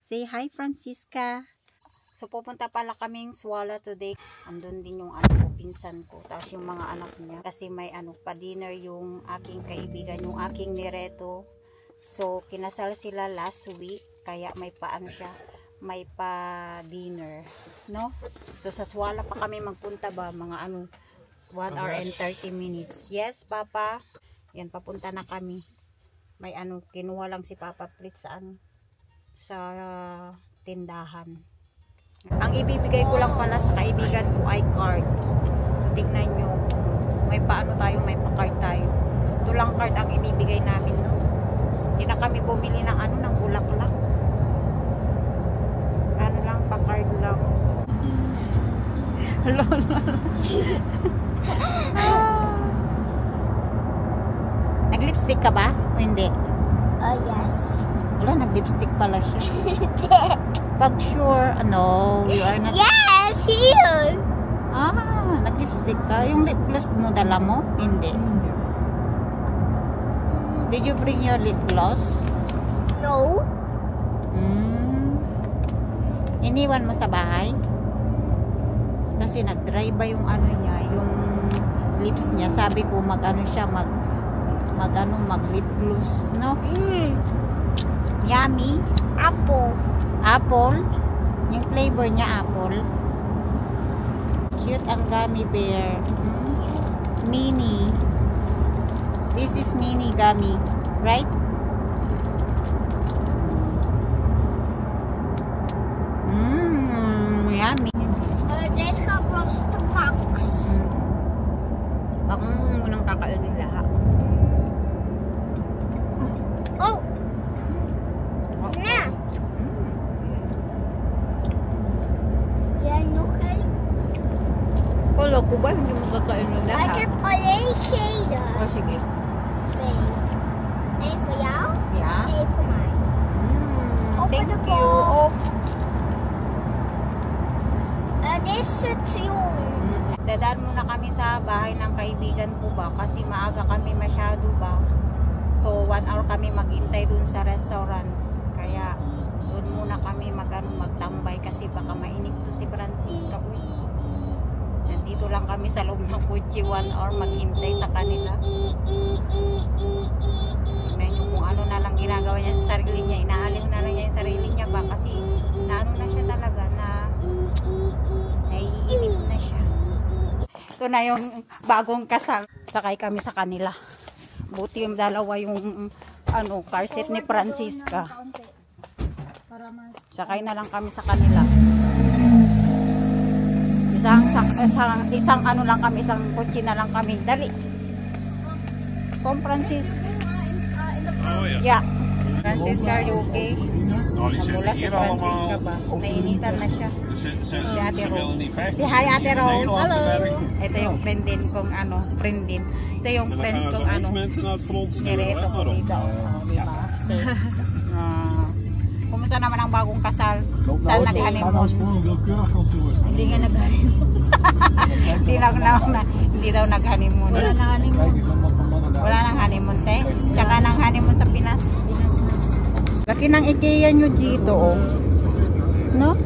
Say hi, Francisca. So, pupunta pala kaming Swala today. Andun din yung pinsan ko. Tapos yung mga anak niya. Kasi may pa-dinner yung aking kaibigan, yung aking nireto. So, kinasal sila last week. Kaya may may pa-dinner. No? So, sa Swala pa kami magpunta ba? Mga 1 hour and 30 minutes. Yes, Papa. Yan, papunta na kami. May kinuha lang si Papa Plitz sa tindahan. Ang ibibigay ko lang pala sa kaibigan ko ay card. So, tignan nyo. May tayo, may pa-card tayo. Ito lang card ang ibibigay namin, no? Hindi na kami bumili ng ng bulaklak. Lang, pa-card lang. Nag-lipstick ka ba? O hindi? Oh, yes. Wala, nag-lipstick pala siya. Pag sure, you are not... Yes, here! Nag-lipstick ka. Yung lip gloss mo, dala mo? Hindi. Did you bring your lip gloss? No. Iniwan mo sa bahay? Kasi nag-dry ba yung niya, yung lips niya. Sabi ko, siya, mag-lip gloss, no? Yummy. Apple. Apple. Yung flavor niya apple. Cute ang gummy bear. Mini. This is mini gummy, right? Yummy. This comes from the box. Ako munang kakainin lahat. Oh. Yeah. Okay. Kala ko ba hindi mo kakainin I lahat? can play shader. Oh, sige. A for y'all. Yeah. A for mine. Open Thank the you. bowl. Oh. This is yours. Dadaan muna kami sa bahay ng kaibigan ko ba kasi maaga kami masyado ba. So 1 hour kami maghintay dun sa restaurant. Kaya doon muna kami magtambay kasi baka mainip to si Francisca. Nandito lang kami sa loob ng kotse 1 hour maghintay sa kanila. Tignan nyo kung na lang ginagawa niya sa sarili niya. Inaaliw na lang niya yung sarili niya ba kasi na siya talaga na naiinip na siya. Ito na yung bagong kasal. Sakay kami sa kanila. Buti yung dalawa yung car seat ni Francisca. Sakay na lang kami sa kanila. Isang lang kami, isang kotse na lang kami. Dali. Come, Francis. Oh, yeah. Francisca, are you okay? Die Namula si Francisca ba? Nainitan na siya. Si Ate Rose. Si hi Ate Rose. Hallo. Ito yung friend din kong Ito yung friends kong nireto ko dito. Diba? Kumusta naman ang bagong kasal? Saan nag-honeymoon? Hindi nga nag-honeymoon. Hindi daw nag-honeymoon. Wala na honeymoon. Wala nang honeymoon, te? Tsaka nang honeymoon sa Pinas. Laki ng IKEA nyo dito, oh. No?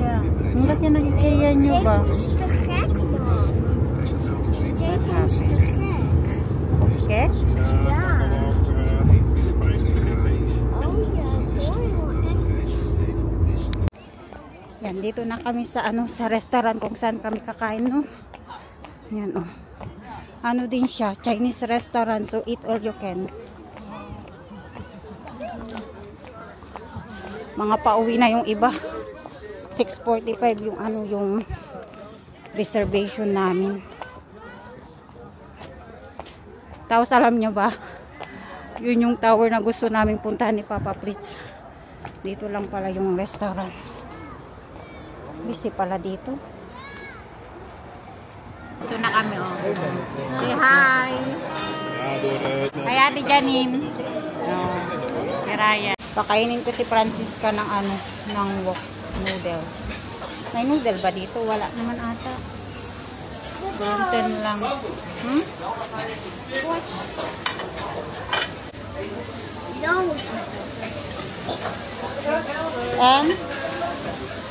Yeah. Ang laki ng IKEA nyo ba? Is te gek, man. Tafel is te gek. Okay? Ja. Oh ja, mooi hoor. Yan, dito na kami sa sa restaurant kung saan kami kakain, no? Yan, oh. Din siya, Chinese restaurant, so eat all you can. Mga pauwi na yung iba. 6:45 yung yung reservation namin. Tapos alam nyo ba, yun yung tower na gusto namin puntahan ni Papa Fritz. Dito lang pala yung restaurant. Busy pala dito. Ito na kami, oh. Say hi! Hi, Ate Janine. Si Ryan. Pakainin ko si Francisca ng ng wok noodle. May noodle ba dito? Wala naman ata. Frozen lang. Don't. And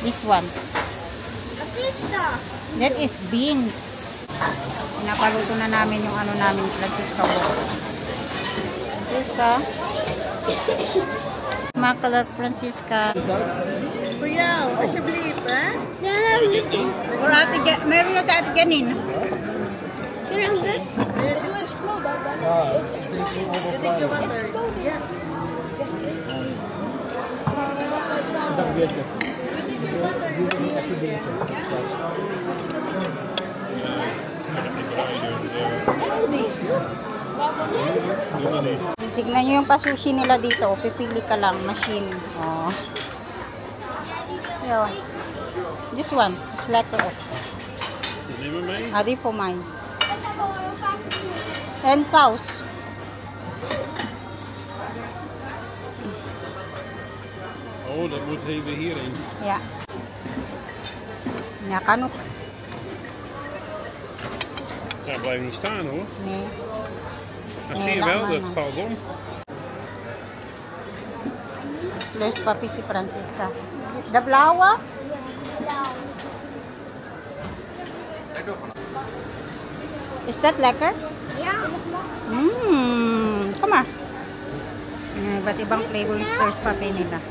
this one. A fish sauce. That is beans. Pinapaluto na namin yung ano namin, Francisca. Francisca. Makalat Francisca. Kuya, alsjeblieft, hè? Yeah. Or meron na sa ate Janine. Can I have this? It will explode, hè? Explode, ja. Tignan nyo yung pasushi nila dito. Pipili ka lang. Machine. Oh. Yo. This one. It's lekker op. Neem maar mee. Ah, die voor mij. En saus. Oh, dat moet even hierin. Ja. Ja, kan ook. Ja, blijf niet staan hoor. Nee. Dan Nee, zie je laat wel, maar dat dan. valt om. There's papi si Francisca. De blauwe? Is that lekker? Yeah. Come on. Iba't ibang flavor yung stars papi nila.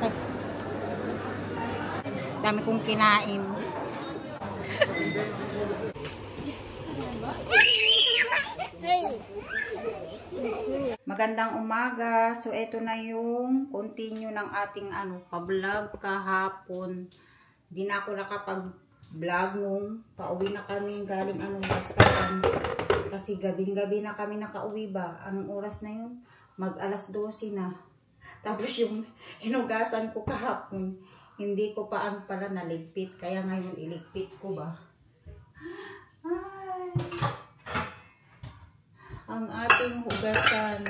Ay. Dami kong kinain. Hey. Magandang umaga. So, ito na yung continue ng ating pa-vlog kahapon. Di na ako nakapag-vlog nung pauwi na kami galing bastakan. Kasi gabing-gabi na kami nakauwi ba. Anong oras na yun? Mag-alas 12 na. Tapos yung hinugasan ko kahapon, hindi ko pa pala naligpit. Kaya ngayon iligpit ko ba. Ay. Ang ating hugasan.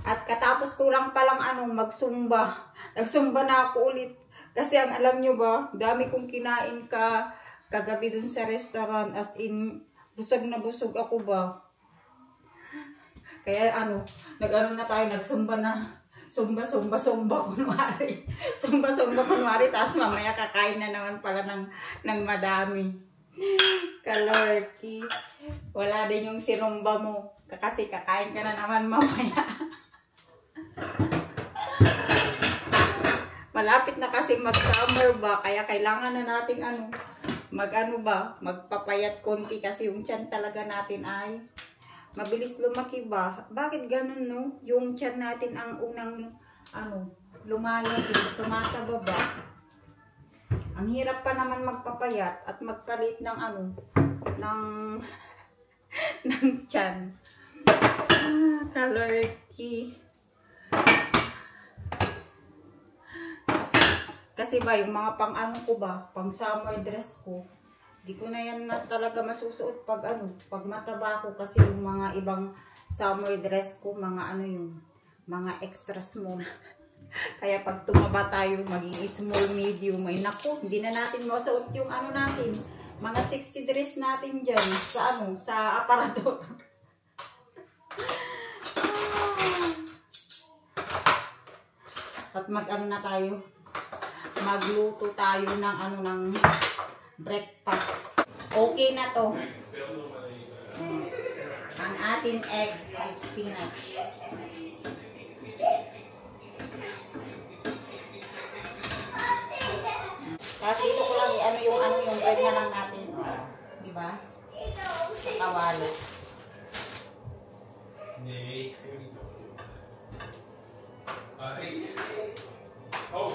At katapos ko lang palang magsumba. Nagsumba na ako ulit. Kasi ang alam nyo ba, dami kong kinain kagabi dun sa restaurant. As in, busog na busog ako ba. Kaya na tayo, nagsumba na. Sumba kunwari. Sumba kunwari, tapos mamaya kakain na naman pala ng madami. Kalorky. Wala din yung sinumba mo. Kasi kakain ka na naman mamaya. Malapit na kasi mag-summer ba, kaya kailangan na natin magpapayat konti kasi yung tiyan talaga natin ay mabilis lumaki ba? Bakit ganun, no? Yung tiyan natin ang unang, lumalaki, tumataba ba? Ang hirap pa naman magpapayat at magpalit ng, ng tiyan. Kalorky. Kasi ba, yung mga pang summer dress ko, di ko na yan talaga masusuot pag mataba ko kasi yung mga ibang summer dress ko, mga mga extra small. Kaya pag tumaba tayo, maging small, medium, ay naku, hindi na natin masuot yung natin, mga 60 dress natin dyan, sa aparador. At na tayo, magluto tayo ng breakfast. Okay na to. Ang ating egg with spinach. Tapos dito ko lang yung bread na lang natin. Diba? Sa kawali. Nee. Ho.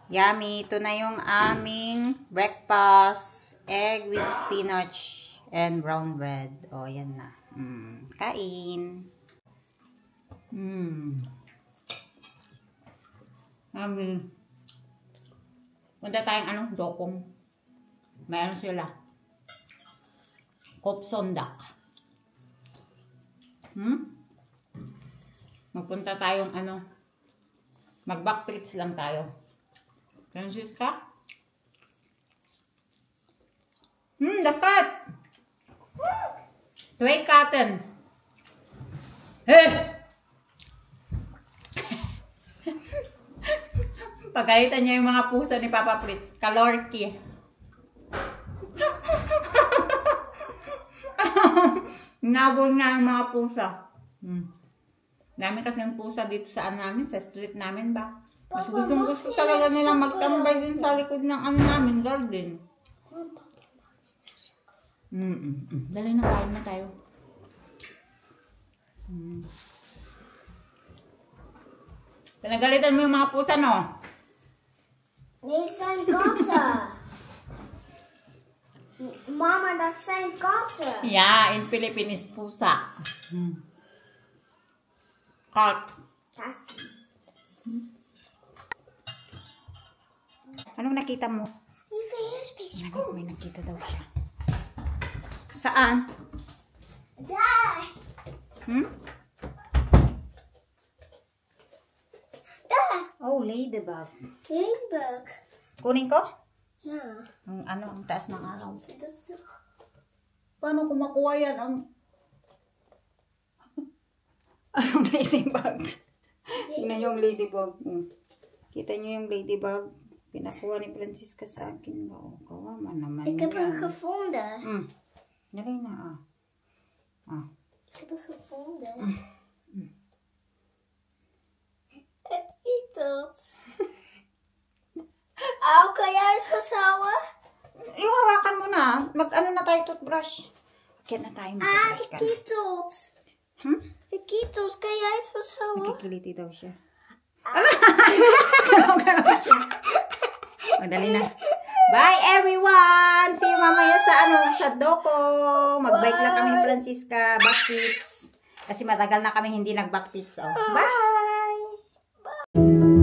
Yummy! Ito na yung aming breakfast. Egg with spinach and brown bread. O, yan na. Kain! Yummy! Punta tayong dokong. May sila. Kopsondak. Magpunta tayong mag-backplates lang tayo. Francisca? Dapat! Tuway cotton. Pagalitan niya yung mga pusa ni Papa Fritz. Kalorki. Nabol nga ang mga pusa. Dami kasi ng pusa dito sa namin, sa street namin ba? Mas gusto talaga nilang magtambay din sa likod ng namin, garden. Dali na, kain na tayo. Pinagalitan mo yung mga pusa, no? Nissan Gotcha. Mama, that's Saint Gotcha. Yeah, in Philippines, pusa. Cat. Anong nakita mo? May nakita daw siya. Saan? Dad. Dad. Oh, ladybug. Ladybug. Kunin ko? Yeah. Ang taas ng araw. Paano ko makuha yan? Anong ladybug? Tingnan yung ladybug. Kita nyo yung ladybug? Pinakuha ni Francisca sa akin. Kawawa naman Ik heb hem yan. gevonden. Dali na, Ik heb hem gevonden. Het kietelt. Au, kan jij het vasthouden? Iwawakan mo na. Mag-ano na tayo, toothbrush. Kaya na tayo Ah, mag-toothbrush de ka. kietelt. De kietelt, kan jij het vasthouden? Nakikiliti daw siya. Gano'n siya. Madali na. Bye everyone! See you mamaya sa Doko. Mag-bike lang kami ni Francisca. Backpits. Kasi matagal na kami hindi nag-backpits. Bye!